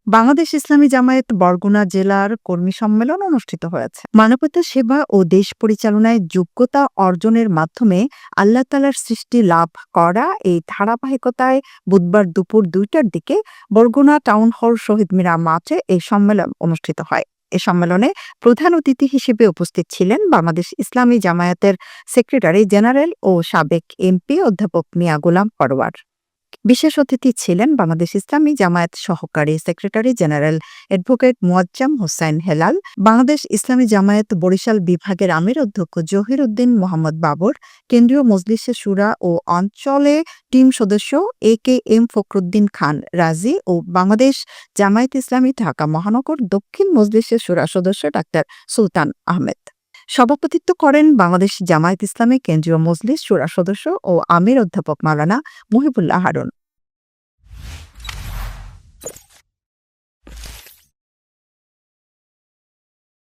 বাংলাদেশ ইসলামী জামায়াত বরগুনা জেলার কর্মী সম্মেলন অনুষ্ঠিত হয়েছে। মানবতা সেবা ও দেশ পরিচালনায় যোগ্যতা অর্জনের মাধ্যমে আল্লাহ তাআলার সৃষ্টি লাভ করা এই ধারাবাহিকতায় বুধবার দুপুর ২টার দিকে বরগুনা টাউন হল শহীদ মিনা মাঠে এই সম্মেলন অনুষ্ঠিত হয়। এ সম্মেলনে প্রধান অতিথি হিসেবে উপস্থিত ছিলেন বাংলাদেশ ইসলামী জামায়াতের সেক্রেটারি জেনারেল ও সাবেক এমপি অধ্যাপক মিয়া গোলাম পরোয়ার। বিশেষ অতিথি ছিলেন বাংলাদেশ ইসলামী জামায়াত সহকারী secretary general advocate Moazzem Hossain Helal, Bangladesh ইসলামী জামায়াত বরিশাল বিভাগের আমির অধ্যক্ষ জহির উদ্দিন মোহাম্মদ বাবর, কেন্দ্রীয় মজলিসে শুরা ও অঞ্চলে টিম সদস্য এ.কে.এম ফখরুদ্দিন খান রাজি ও বাংলাদেশ জামায়াত ইসলামী ঢাকা মহানগর দক্ষিণ মজলিসে শুরা সদস্য ডাক্তার সুলতান আহমেদ। সভাপতিত্ব করেন বাংলাদেশ জামায়াত ইসলামী কেন্দ্রীয় মজলিস শুরা সদস্য ও আমির অধ্যাপক মাওলানা মুহিবুল্লাহ হারুন।